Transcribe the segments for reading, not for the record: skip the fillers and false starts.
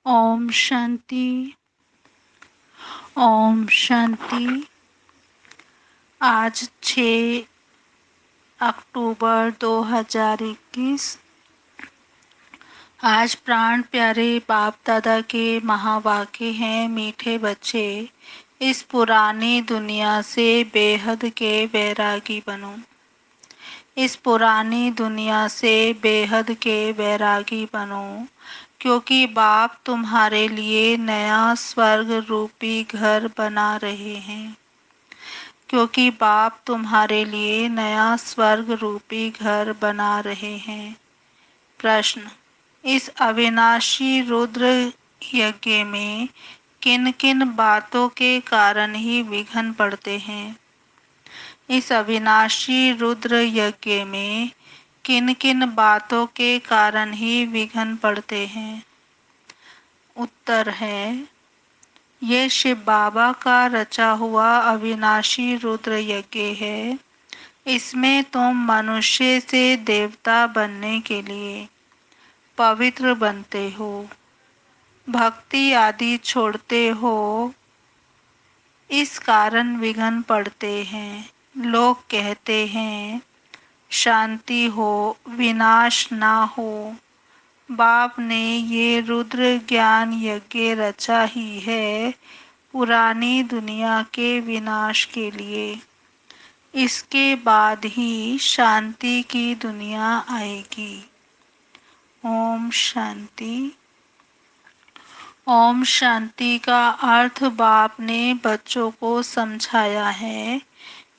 ओम शांति। ओम शांति। आज 6 अक्टूबर 2021। आज प्राण प्यारे बाप दादा के महावाक्य हैं, मीठे बच्चे इस पुरानी दुनिया से बेहद के वैरागी बनो। इस पुरानी दुनिया से बेहद के वैरागी बनो, क्योंकि बाप तुम्हारे लिए नया स्वर्ग रूपी घर बना रहे हैं। क्योंकि बाप तुम्हारे लिए नया स्वर्ग रूपी घर बना रहे हैं। प्रश्न: इस अविनाशी रुद्र यज्ञ में किन किन बातों के कारण ही विघ्न पड़ते हैं? इस अविनाशी रुद्र यज्ञ में किन किन बातों के कारण ही विघ्न पड़ते हैं? उत्तर है, ये शिव बाबा का रचा हुआ अविनाशी रुद्र यज्ञ है। इसमें तुम मनुष्य से देवता बनने के लिए पवित्र बनते हो, भक्ति आदि छोड़ते हो। इस कारण विघ्न पड़ते हैं। लोग कहते हैं शांति हो, विनाश ना हो। बाप ने ये रुद्र ज्ञान यज्ञ रचा ही है पुरानी दुनिया के विनाश के लिए। इसके बाद ही शांति की दुनिया आएगी। ओम शांति। ओम शांति का अर्थ बाप ने बच्चों को समझाया है।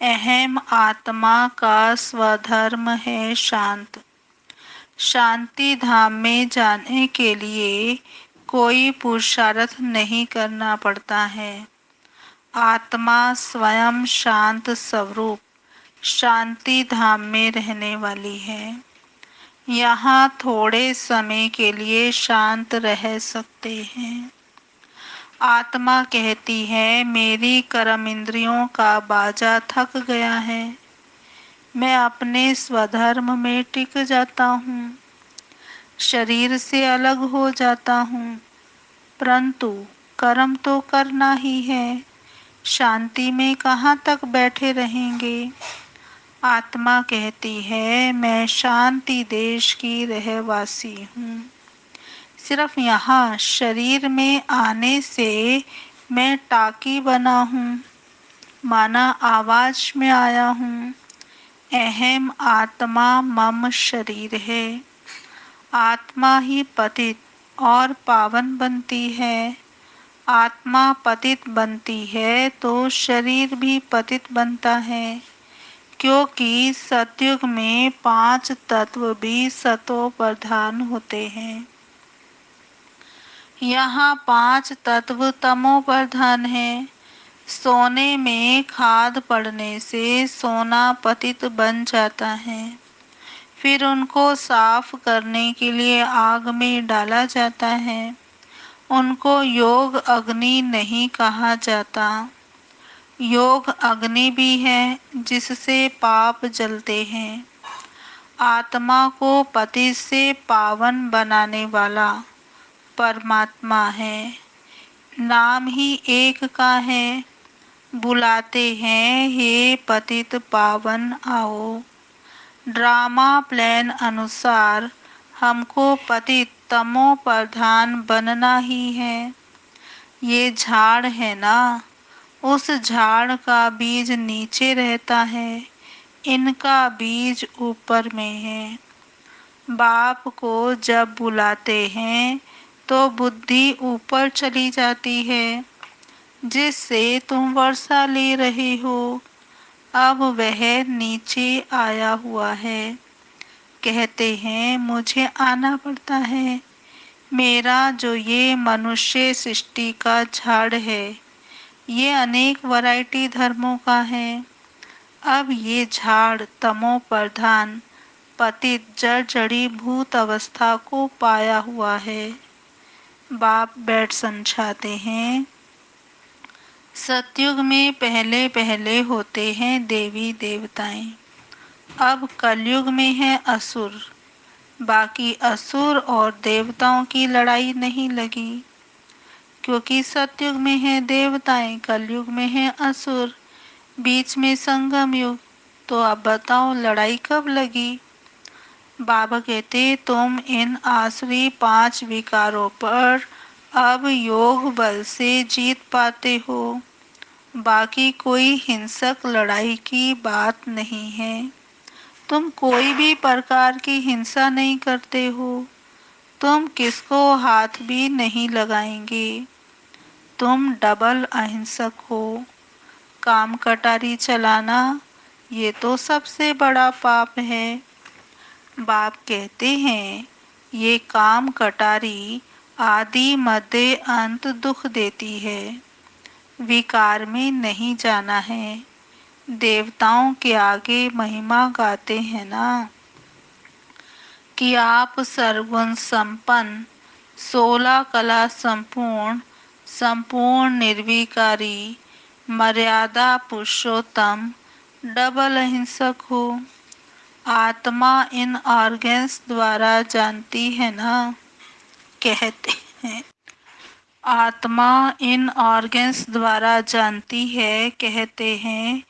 अहम आत्मा का स्वधर्म है शांत। शांति धाम में जाने के लिए कोई पुरुषार्थ नहीं करना पड़ता है। आत्मा स्वयं शांत स्वरूप शांति धाम में रहने वाली है। यहाँ थोड़े समय के लिए शांत रह सकते हैं। आत्मा कहती है मेरी कर्म इंद्रियों का बाजा थक गया है, मैं अपने स्वधर्म में टिक जाता हूँ, शरीर से अलग हो जाता हूँ, परंतु कर्म तो करना ही है, शांति में कहाँ तक बैठे रहेंगे। आत्मा कहती है मैं शांति देश की रहवासी हूँ। सिर्फ यहाँ शरीर में आने से मैं टाकी बना हूँ, माना आवाज में आया हूँ। अहम आत्मा मम शरीर है। आत्मा ही पतित और पावन बनती है। आत्मा पतित बनती है तो शरीर भी पतित बनता है, क्योंकि सतयुग में 5 तत्व भी सतो प्रधान होते हैं। यहाँ 5 तत्व तमो प्रधान है। सोने में खाद पड़ने से सोना पतित बन जाता है, फिर उनको साफ करने के लिए आग में डाला जाता है। उनको योग अग्नि नहीं कहा जाता। योग अग्नि भी है जिससे पाप जलते हैं। आत्मा को पति से पावन बनाने वाला परमात्मा है। नाम ही एक का है। बुलाते हैं हे पतित पावन आओ। ड्रामा प्लान अनुसार हमको पतित तमो प्रधान बनना ही है। ये झाड़ है ना, उस झाड़ का बीज नीचे रहता है, इनका बीज ऊपर में है। बाप को जब बुलाते हैं तो बुद्धि ऊपर चली जाती है, जिससे तुम वर्षा ले रहे हो। अब वह नीचे आया हुआ है। कहते हैं मुझे आना पड़ता है। मेरा जो ये मनुष्य सृष्टि का झाड़ है, ये अनेक वैरायटी धर्मों का है। अब ये झाड़ तमो प्रधान पतित जड़ी भूत अवस्था को पाया हुआ है। बाप बैठ समझाते हैं सतयुग में पहले पहले होते हैं देवी देवताएं। अब कलयुग में है असुर। बाकी असुर और देवताओं की लड़ाई नहीं लगी। क्योंकि सतयुग में है देवताएं, कलयुग में है असुर, बीच में संगम युग। तो अब बताओ लड़ाई कब लगी? बाबा कहते तुम इन आसुरी 5 विकारों पर अब योग बल से जीत पाते हो। बाकी कोई हिंसक लड़ाई की बात नहीं है। तुम कोई भी प्रकार की हिंसा नहीं करते हो। तुम किसको हाथ भी नहीं लगाएंगे। तुम डबल अहिंसक हो। काम कटारी चलाना ये तो सबसे बड़ा पाप है। बाप कहते हैं ये काम कटारी आदि मध्य अंत दुख देती है। विकार में नहीं जाना है। देवताओं के आगे महिमा गाते हैं ना कि आप सर्वगुण संपन्न, 16 कला संपूर्ण, संपूर्ण निर्विकारी, मर्यादा पुरुषोत्तम, डबल अहिंसक हो। आत्मा इन ऑर्गन्स द्वारा जानती है ना, कहते हैं आत्मा इन ऑर्गन्स द्वारा जानती है, कहते हैं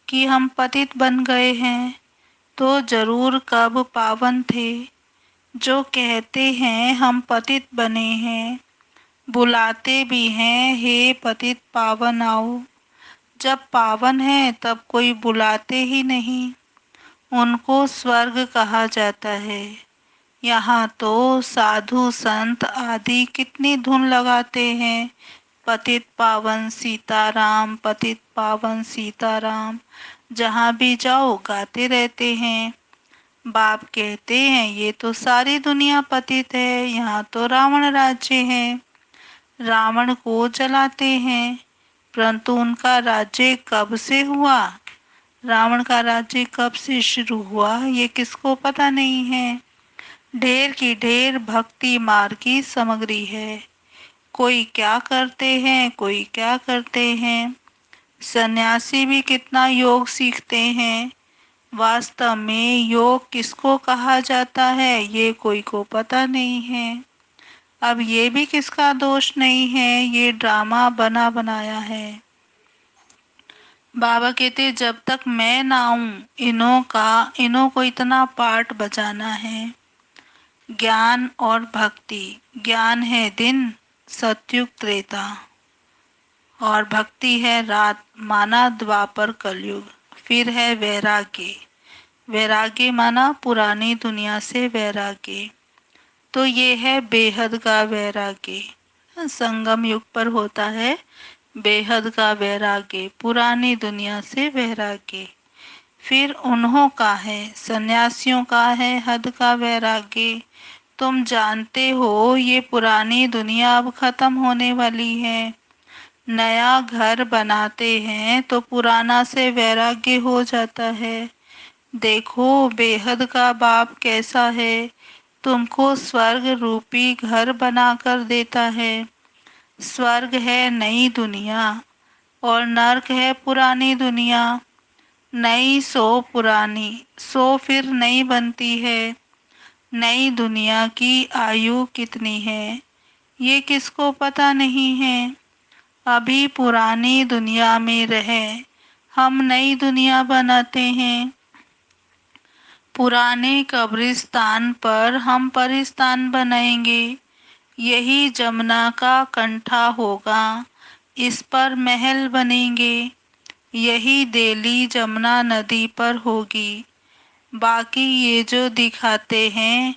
कि हम पतित बन गए हैं तो जरूर कब पावन थे। जो कहते हैं हम पतित बने हैं, बुलाते भी हैं हे पतित पावन आओ। जब पावन है तब कोई बुलाते ही नहीं। उनको स्वर्ग कहा जाता है। यहाँ तो साधु संत आदि कितनी धुन लगाते हैं, पतित पावन सीताराम, पतित पावन सीताराम। जहाँ भी जाओ गाते रहते हैं। बाप कहते हैं ये तो सारी दुनिया पतित है, यहाँ तो रावण राज्य है। रावण को जलाते हैं, परंतु उनका राज्य कब से हुआ, रावण का राज्य कब से शुरू हुआ ये किसको पता नहीं है। ढेर की ढेर भक्ति मार्ग की सामग्री है। कोई क्या करते हैं, कोई क्या करते हैं। सन्यासी भी कितना योग सीखते हैं। वास्तव में योग किसको कहा जाता है ये कोई को पता नहीं है। अब ये भी किसका दोष नहीं है, ये ड्रामा बना बनाया है। बाबा कहते जब तक मैं ना आऊं इन्हों को इतना पाठ बजाना है। ज्ञान और भक्ति, ज्ञान है दिन सतयुग त्रेता और भक्ति है रात माना द्वापर कलयुग। फिर है वैराग्य, वैराग्य माना पुरानी दुनिया से वैराग्य। तो ये है बेहद का वैराग्य। संगम युग पर होता है बेहद का वैराग्य, पुरानी दुनिया से वैराग्य। फिर उन्हों का है सन्यासियों का है हद का वैराग्य। तुम जानते हो ये पुरानी दुनिया अब खत्म होने वाली है। नया घर बनाते हैं तो पुराना से वैराग्य हो जाता है। देखो बेहद का बाप कैसा है, तुमको स्वर्ग रूपी घर बनाकर देता है। स्वर्ग है नई दुनिया और नर्क है पुरानी दुनिया। नई सो पुरानी, सो फिर नई बनती है। नई दुनिया की आयु कितनी है ये किसको पता नहीं है। अभी पुरानी दुनिया में रहे हम नई दुनिया बनाते हैं। पुराने कब्रिस्तान पर हम परिस्तान बनाएंगे। यही जमुना का कंठा होगा, इस पर महल बनेंगे। यही देली जमुना नदी पर होगी। बाकी ये जो दिखाते हैं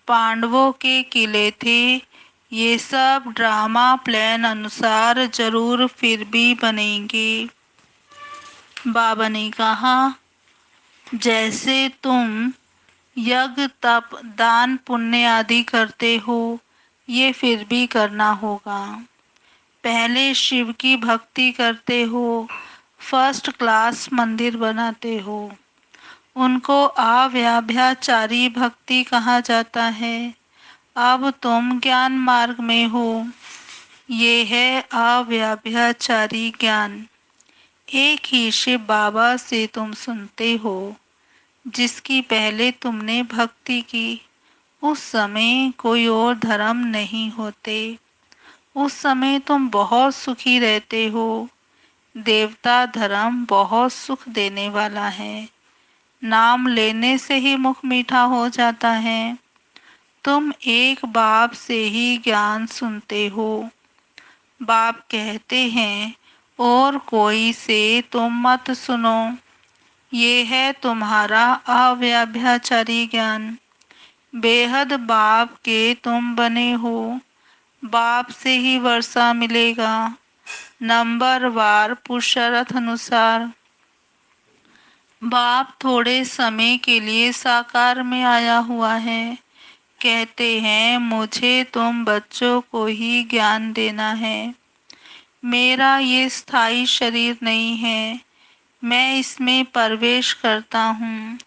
पांडवों के किले थे, ये सब ड्रामा प्लान अनुसार जरूर फिर भी बनेंगे। बाबा ने कहा जैसे तुम यज्ञ तप दान पुण्य आदि करते हो ये फिर भी करना होगा। पहले शिव की भक्ति करते हो, फर्स्ट क्लास मंदिर बनाते हो, उनको अव्यभिचारी भक्ति कहा जाता है। अब तुम ज्ञान मार्ग में हो, ये है अव्यभिचारी ज्ञान। एक ही शिव बाबा से तुम सुनते हो, जिसकी पहले तुमने भक्ति की। उस समय कोई और धर्म नहीं होते, उस समय तुम बहुत सुखी रहते हो। देवता धर्म बहुत सुख देने वाला है। नाम लेने से ही मुख मीठा हो जाता है। तुम एक बाप से ही ज्ञान सुनते हो। बाप कहते हैं और कोई से तुम मत सुनो। ये है तुम्हारा अव्याभिचारी ज्ञान। बेहद बाप के तुम बने हो। बाप से ही वर्षा मिलेगा, नंबर वार पुरुषार्थ अनुसार। बाप थोड़े समय के लिए साकार में आया हुआ है। कहते हैं मुझे तुम बच्चों को ही ज्ञान देना है। मेरा ये स्थायी शरीर नहीं है, मैं इसमें प्रवेश करता हूँ।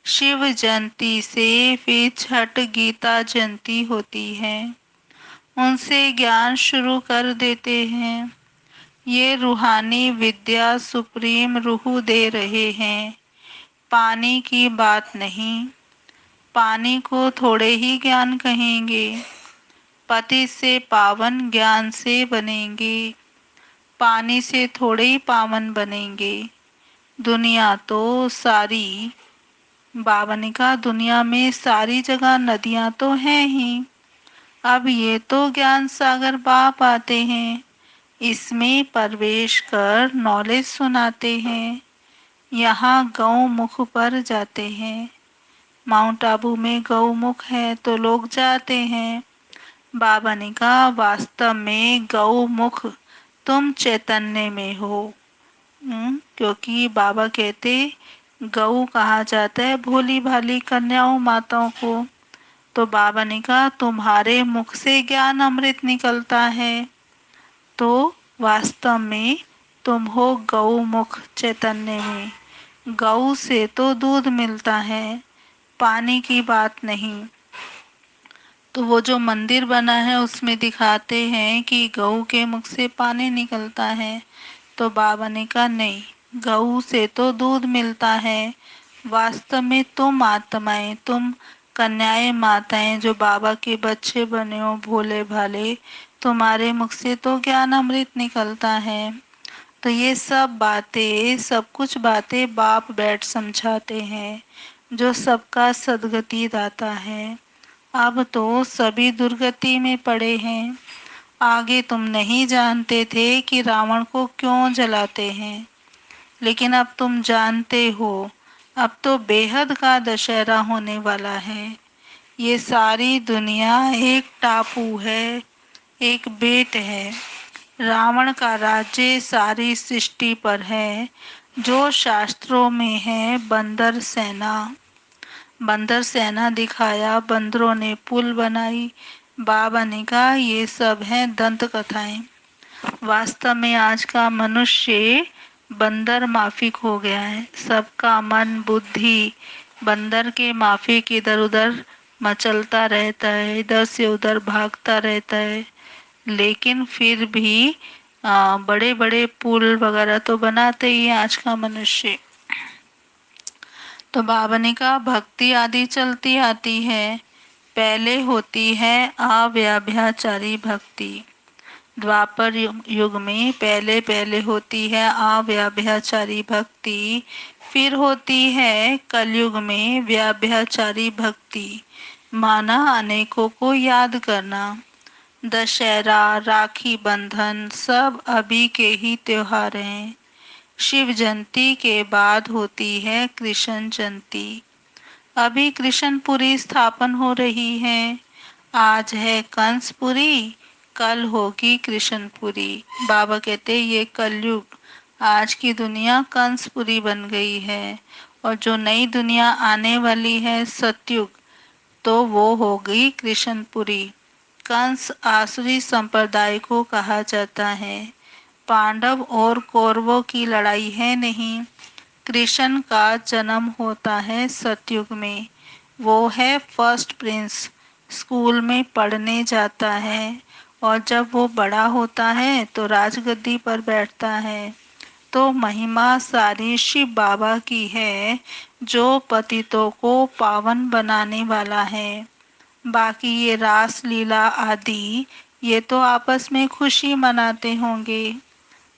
शिव जयंती से फिर छठ गीता जयंती होती है, उनसे ज्ञान शुरू कर देते हैं। ये रूहानी विद्या सुप्रीम रूह दे रहे हैं, पानी की बात नहीं। पानी को थोड़े ही ज्ञान कहेंगे। पति से पावन ज्ञान से बनेंगे, पानी से थोड़े ही पावन बनेंगे। दुनिया तो सारी, बाबा ने कहा दुनिया में सारी जगह नदियां तो हैं ही। अब ये तो ज्ञान सागर बाप आते हैं, इसमें प्रवेश कर नॉलेज सुनाते हैं। यहाँ गौमुख पर जाते हैं। माउंट आबू में गौमुख है तो लोग जाते हैं। बाबा ने कहा वास्तव में गौमुख तुम चैतन्य में हो। क्योंकि बाबा कहते गऊ कहा जाता है भोली भाली कन्याओं माताओं को। तो बाबा ने कहा तुम्हारे मुख से ज्ञान अमृत निकलता है, तो वास्तव में तुम हो गौमुख चैतन्य में। गऊ से तो दूध मिलता है, पानी की बात नहीं। तो वो जो मंदिर बना है उसमें दिखाते हैं कि गऊ के मुख से पानी निकलता है। तो बाबा ने कहा नहीं, गऊ से तो दूध मिलता है। वास्तव में तुम आत्माएं, तुम कन्याएं माताएं जो बाबा के बच्चे बने हो भोले भाले, तुम्हारे मुख से तो ज्ञान अमृत निकलता है। तो ये सब बातें, सब कुछ बातें बाप बैठ समझाते हैं, जो सबका सदगति दाता है। अब तो सभी दुर्गति में पड़े हैं। आगे तुम नहीं जानते थे कि रावण को क्यों जलाते हैं, लेकिन अब तुम जानते हो। अब तो बेहद का दशहरा होने वाला है। ये सारी दुनिया एक टापू है, एक बेट है। रावण का राज्य सारी सृष्टि पर है, जो शास्त्रों में है बंदर सेना। बंदर सेना दिखाया, बंदरों ने पुल बनाई। बाबा ने कहा ये सब है दंत कथाएं। वास्तव में आज का मनुष्य बंदर माफिक हो गया है। सबका मन बुद्धि बंदर के माफिक इधर उधर मचलता रहता है, इधर से उधर भागता रहता है। लेकिन फिर भी बड़े बड़े पुल वगैरह तो बनाते ही है आज का मनुष्य। तो बाबा ने कहा भक्ति आदि चलती आती है। पहले होती है अव्याभिचारी भक्ति। द्वापर युग में पहले पहले होती है अव्याभिचारी भक्ति। फिर होती है कलयुग में व्याभिचारी भक्ति। माना अनेकों को याद करना। दशहरा, राखी बंधन सब अभी के ही त्योहार हैं। शिव जयंती के बाद होती है कृष्ण जयंती। अभी कृष्णपुरी स्थापन हो रही है। आज है कंसपुरी, कल होगी कृष्णपुरी। बाबा कहते ये कलयुग, आज की दुनिया कंसपुरी बन गई है। और जो नई दुनिया आने वाली है सतयुग, तो वो हो गई कृष्णपुरी। कंस आसुरी संप्रदाय को कहा जाता है। पांडव और कौरवों की लड़ाई है नहीं। कृष्ण का जन्म होता है सतयुग में। वो है फर्स्ट प्रिंस। स्कूल में पढ़ने जाता है और जब वो बड़ा होता है तो राजगद्दी पर बैठता है। तो महिमा सारी शिव बाबा की है, जो पतितों को पावन बनाने वाला है। बाकी ये रास लीला आदि ये तो आपस में खुशी मनाते होंगे।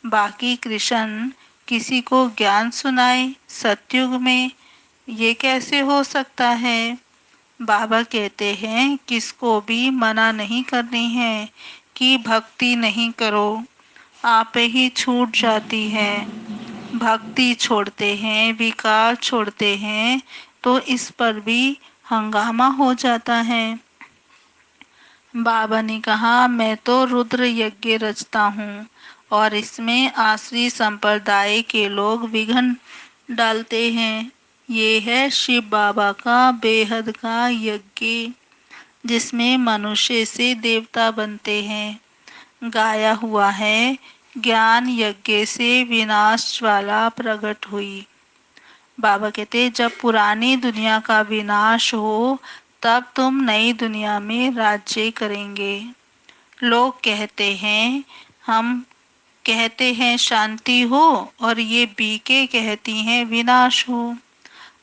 बाकी कृष्ण किसी को ज्ञान सुनाए सतयुग में, ये कैसे हो सकता है? बाबा कहते हैं किसको भी मना नहीं करनी है कि भक्ति नहीं करो, आप ही छूट जाती है। भक्ति छोड़ते हैं, विकार छोड़ते हैं तो इस पर भी हंगामा हो जाता है। बाबा ने कहा मैं तो रुद्र यज्ञ रचता हूँ और इसमें आसरी संप्रदाय के लोग विघ्न डालते हैं। ये है शिव बाबा का बेहद का यज्ञ, जिसमें मनुष्य से देवता बनते हैं। गाया हुआ है ज्ञान यज्ञ से विनाश ज्वाला प्रकट हुई। बाबा कहते जब पुरानी दुनिया का विनाश हो तब तुम नई दुनिया में राज्य करेंगे। लोग कहते हैं, हम कहते हैं शांति हो और ये बीके कहती हैं विनाश हो।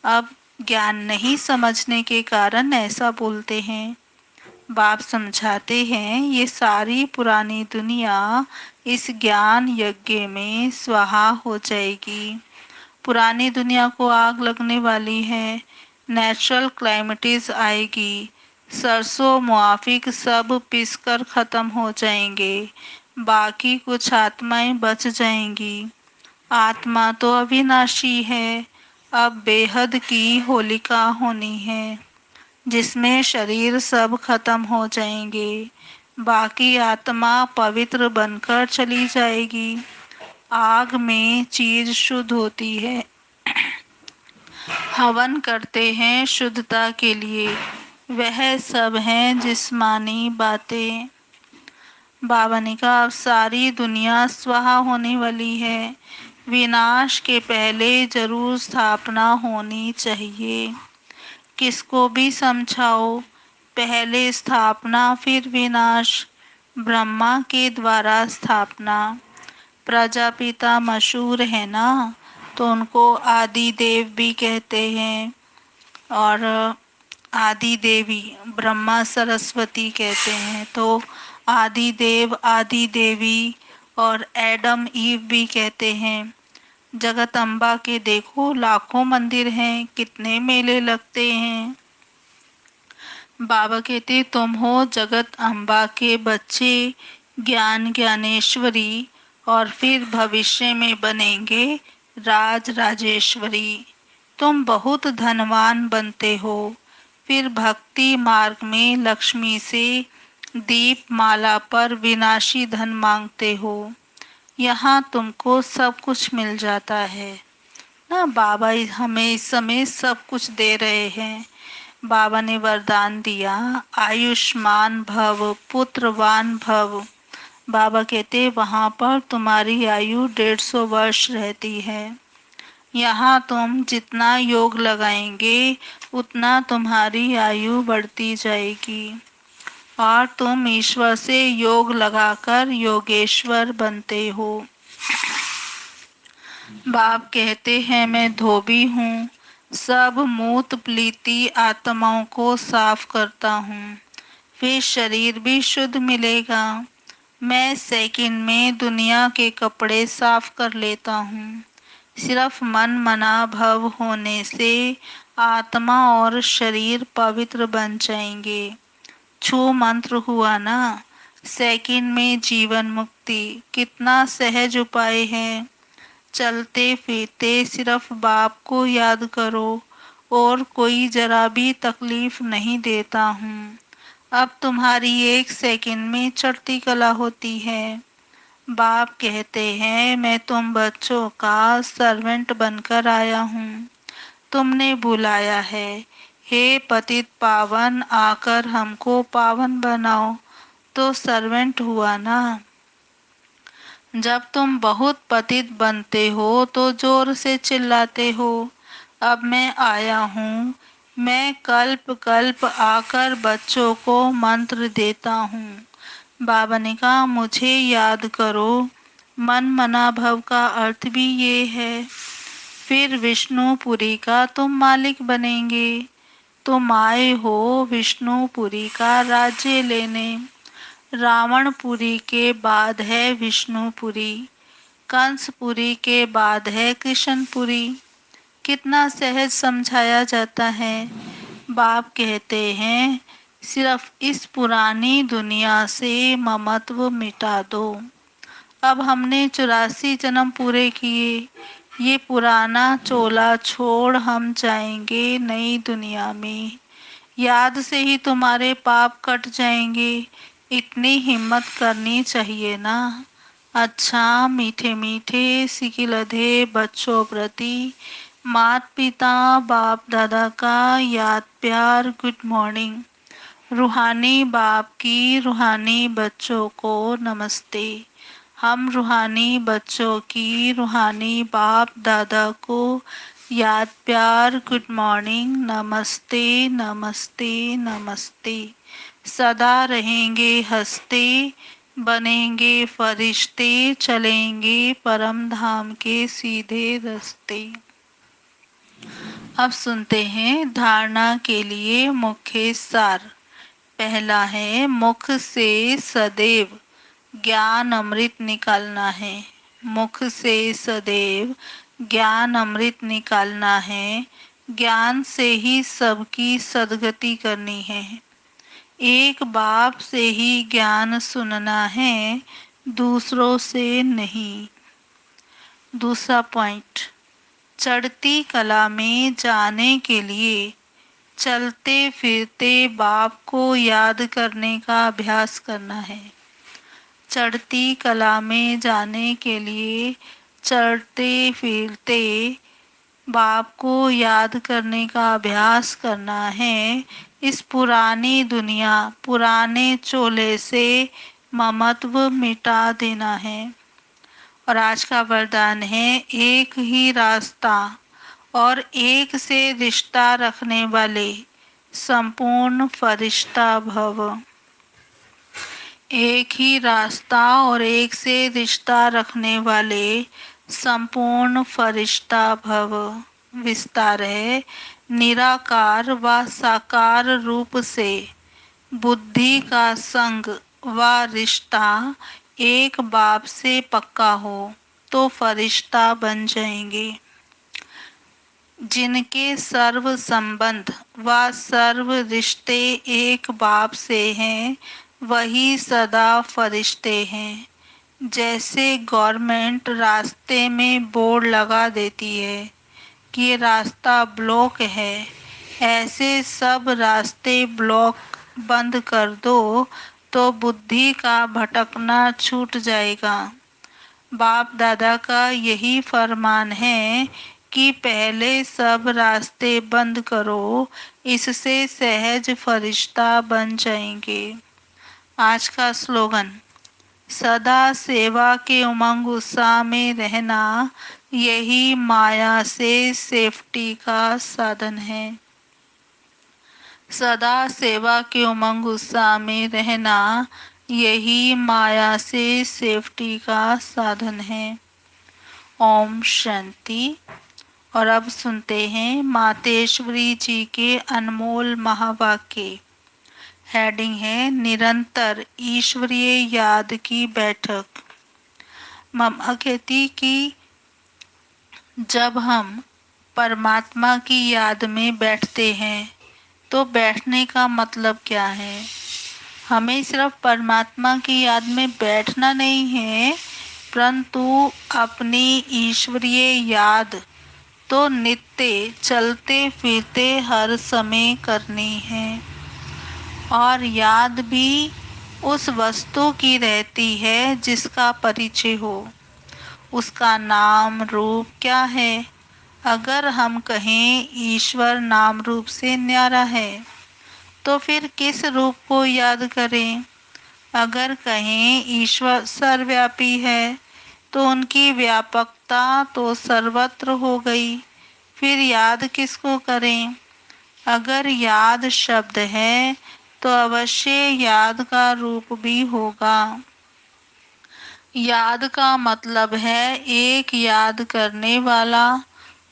अब ज्ञान नहीं समझने के कारण ऐसा बोलते हैं। बाप समझाते हैं ये सारी पुरानी दुनिया इस ज्ञान यज्ञ में स्वाहा हो जाएगी। पुरानी दुनिया को आग लगने वाली है, नेचुरल क्लाइमेटिस आएगी, सरसों मुआफिक सब पिसकर खत्म हो जाएंगे, बाकी कुछ आत्माएं बच जाएंगी। आत्मा तो अविनाशी है। अब बेहद की होलिका होनी है जिसमें शरीर सब खत्म हो जाएंगे, बाकी आत्मा पवित्र बनकर चली जाएगी। आग में चीज शुद्ध होती है, हवन करते हैं शुद्धता के लिए, वह सब हैं जिस्मानी बातें। बाबा ने कहा अब सारी दुनिया स्वाहा होने वाली है, विनाश के पहले जरूर स्थापना होनी चाहिए। किसको भी समझाओ, पहले स्थापना फिर विनाश। ब्रह्मा के द्वारा स्थापना। प्रजापिता मशहूर है ना, तो उनको आदि देव भी कहते हैं, और आदि देवी ब्रह्मा सरस्वती कहते हैं, तो आदि देव आदि देवी और एडम ईव भी कहते हैं। जगत अम्बा के देखो लाखों मंदिर हैं, कितने मेले लगते हैं। बाबा कहते तुम हो जगत अम्बा के बच्चे, ज्ञान ज्ञानेश्वरी, और फिर भविष्य में बनेंगे राज राजेश्वरी। तुम बहुत धनवान बनते हो, फिर भक्ति मार्ग में लक्ष्मी से दीप माला पर विनाशी धन मांगते हो। यहाँ तुमको सब कुछ मिल जाता है ना। बाबा हमें इस समय सब कुछ दे रहे हैं। बाबा ने वरदान दिया आयुष्मान भव पुत्रवान भव। बाबा कहते वहां पर तुम्हारी आयु 150 वर्ष रहती है। यहाँ तुम जितना योग लगाएंगे उतना तुम्हारी आयु बढ़ती जाएगी और तुम ईश्वर से योग लगाकर योगेश्वर बनते हो। बाप कहते हैं मैं धोबी हूँ, सब मूत प्लीति आत्माओं को साफ करता हूँ, फिर शरीर भी शुद्ध मिलेगा। मैं सेकंड में दुनिया के कपड़े साफ कर लेता हूँ। सिर्फ मन मना भव होने से आत्मा और शरीर पवित्र बन जाएंगे। छू मंत्र हुआ ना, सेकंड में जीवन मुक्ति कितना सहज उपाय है। चलते फिरते सिर्फ बाप को याद करो और कोई जरा भी तकलीफ नहीं देता हूँ। अब तुम्हारी एक सेकंड में चढ़ती कला होती है। बाप कहते हैं मैं तुम बच्चों का सर्वेंट बनकर आया हूँ। तुमने बुलाया है, हे पतित पावन आकर हमको पावन बनाओ, तो सर्वेंट हुआ ना। जब तुम बहुत पतित बनते हो तो जोर से चिल्लाते हो अब मैं आया हूँ। मैं कल्प कल्प आकर बच्चों को मंत्र देता हूँ। बाबा ने कहा मुझे याद करो। मन मना भव का अर्थ भी ये है। फिर विष्णुपुरी का तुम मालिक बनेंगे। तुम आए हो विष्णुपुरी का राज्य लेने। रावणपुरी के बाद है विष्णुपुरी, कंसपुरी के बाद है कृष्णपुरी। कितना सहज समझाया जाता है। बाप कहते हैं सिर्फ इस पुरानी दुनिया से ममत्व मिटा दो। अब हमने 84 जन्म पूरे किए, ये पुराना चोला छोड़ हम जाएंगे नई दुनिया में। याद से ही तुम्हारे पाप कट जाएंगे, इतनी हिम्मत करनी चाहिए ना। अच्छा मीठे मीठे सिकिलधे बच्चों प्रति माता पिता बाप दादा का याद प्यार गुड मॉर्निंग। रूहानी बाप की रूहानी बच्चों को नमस्ते। हम रूहानी बच्चों की रूहानी बाप दादा को याद प्यार गुड मॉर्निंग नमस्ते नमस्ते नमस्ते। सदा रहेंगे हंसते, बनेंगे फरिश्ते, चलेंगे परम धाम के सीधे रास्ते। अब सुनते हैं धारणा के लिए मुख्य सार। पहला है मुख से सदैव ज्ञान अमृत निकालना है। मुख से सदैव ज्ञान अमृत निकालना है। ज्ञान से ही सबकी सद्गति करनी है। एक बाप से ही ज्ञान सुनना है, दूसरों से नहीं। दूसरा पॉइंट, चढ़ती कला में जाने के लिए चलते फिरते बाप को याद करने का अभ्यास करना है। चढ़ती कला में जाने के लिए चढ़ते फिरते बाप को याद करने का अभ्यास करना है। इस पुरानी दुनिया पुराने चोले से ममत्व मिटा देना है। और आज का वरदान है एक ही रास्ता और एक से रिश्ता रखने वाले संपूर्ण फरिश्ता भव। एक ही रास्ता और एक से रिश्ता रखने वाले संपूर्ण फरिश्ता भव। विस्तार है निराकार व साकार रूप से बुद्धि का संग व रिश्ता एक बाप से पक्का हो तो फरिश्ता बन जाएंगे। जिनके सर्व संबंध व सर्व रिश्ते एक बाप से हैं वही सदा फरिश्ते हैं। जैसे गवर्नमेंट रास्ते में बोर्ड लगा देती है कि ये रास्ता ब्लॉक है, ऐसे सब रास्ते ब्लॉक बंद कर दो तो बुद्धि का भटकना छूट जाएगा। बाप दादा का यही फरमान है कि पहले सब रास्ते बंद करो, इससे सहज फरिश्ता बन जाएंगे। आज का स्लोगन, सदा सेवा के उमंग उत्साह में रहना यही माया से सेफ्टी का साधन है। सदा सेवा के उमंग उत्साह में रहना यही माया से सेफ्टी का साधन है। ओम शांति। और अब सुनते हैं मातेश्वरी जी के अनमोल महावाक्य। हेडिंग है निरंतर ईश्वरीय याद की बैठक। मम्मा कहती कि जब हम परमात्मा की याद में बैठते हैं तो बैठने का मतलब क्या है। हमें सिर्फ परमात्मा की याद में बैठना नहीं है, परंतु अपनी ईश्वरीय याद तो नित्य चलते फिरते हर समय करनी है। और याद भी उस वस्तु की रहती है जिसका परिचय हो। उसका नाम रूप क्या है। अगर हम कहें ईश्वर नाम रूप से न्यारा है तो फिर किस रूप को याद करें। अगर कहें ईश्वर सर्वव्यापी है तो उनकी व्यापकता तो सर्वत्र हो गई, फिर याद किसको करें। अगर याद शब्द है तो अवश्य याद का रूप भी होगा। याद का मतलब है एक याद करने वाला,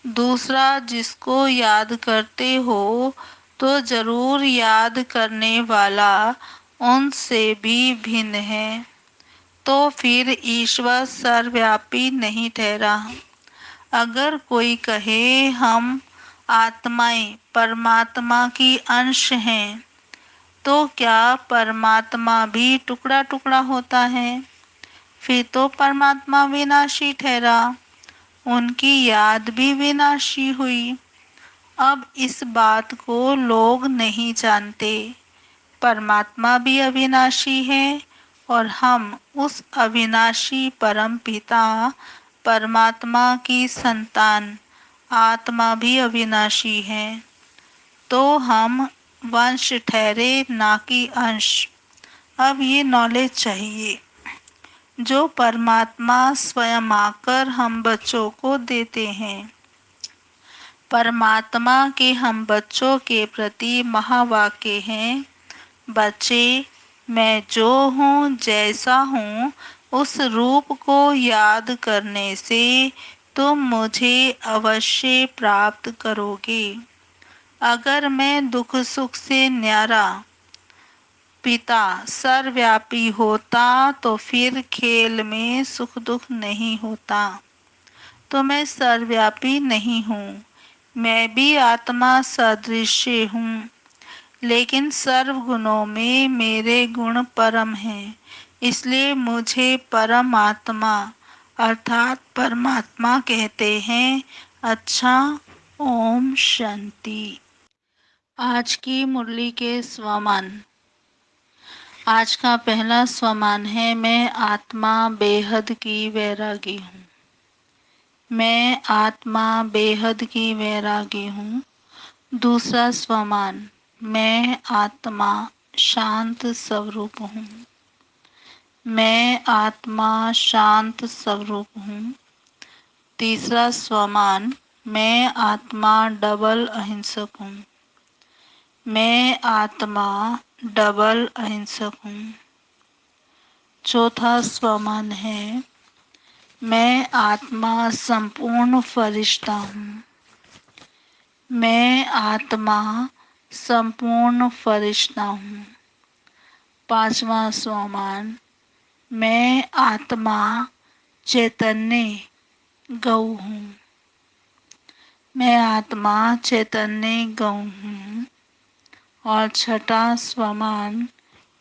दूसरा जिसको याद करते हो तो जरूर याद करने वाला उनसे भी भिन्न है, तो फिर ईश्वर सर्वव्यापी नहीं ठहरा। अगर कोई कहे हम आत्माएं परमात्मा की अंश हैं, तो क्या परमात्मा भी टुकड़ा टुकड़ा होता है? फिर तो परमात्मा विनाशी ठहरा, उनकी याद भी विनाशी हुई। अब इस बात को लोग नहीं जानते। परमात्मा भी अविनाशी है और हम उस अविनाशी परम पिता परमात्मा की संतान आत्मा भी अविनाशी है। तो हम वंश ठहरे, ना कि अंश। अब ये नॉलेज चाहिए जो परमात्मा स्वयं आकर हम बच्चों को देते हैं। परमात्मा के हम बच्चों के प्रति महावाक्य हैं, बच्चे मैं जो हूँ जैसा हूँ उस रूप को याद करने से तुम मुझे अवश्य प्राप्त करोगे। अगर मैं दुख सुख से न्यारा पिता सर्वव्यापी होता तो फिर खेल में सुख दुख नहीं होता। तो मैं सर्वव्यापी नहीं हूँ, मैं भी आत्मा सदृश्य हूँ, लेकिन सर्व गुणों में मेरे गुण परम हैं, इसलिए मुझे परम आत्मा अर्थात परमात्मा कहते हैं। अच्छा, ओम शांति। आज की मुरली के स्वमान। आज का पहला स्वमान है, मैं आत्मा बेहद की वैरागी हूँ। मैं आत्मा बेहद की वैरागी हूँ। दूसरा स्वमान, मैं आत्मा शांत स्वरूप हूँ। मैं आत्मा शांत स्वरूप हूँ। तीसरा स्वमान, मैं आत्मा डबल अहिंसक हूँ। मैं आत्मा डबल अहिंसक हूँ। चौथा स्वमान है, मैं आत्मा संपूर्ण फरिश्ता हूँ। मैं आत्मा संपूर्ण फरिश्ता हूँ। पांचवा स्वमान, मैं आत्मा चैतन्य गौ हूँ। मैं आत्मा चैतन्य गौ हूँ। और छठा स्वमान,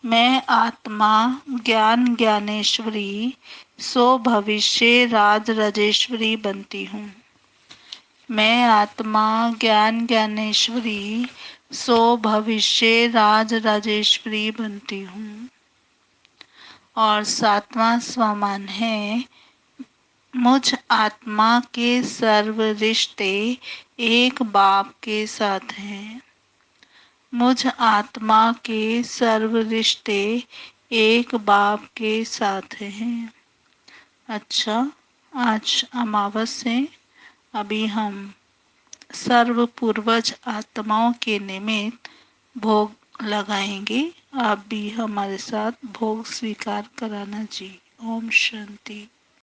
मैं आत्मा ज्ञान ज्ञानेश्वरी सो भविष्य राज राजेश्वरी बनती हूँ। मैं आत्मा ज्ञान ज्ञानेश्वरी सो भविष्य राज राजेश्वरी बनती हूँ। और सातवां स्वमान है, मुझ आत्मा के सर्व रिश्ते एक बाप के साथ हैं। मुझ आत्मा के सर्व रिश्ते एक बाप के साथ हैं। अच्छा, आज अमावस है। अभी हम सर्व पूर्वज आत्माओं के निमित्त भोग लगाएंगे। आप भी हमारे साथ भोग स्वीकार कराना जी। ओम शांति।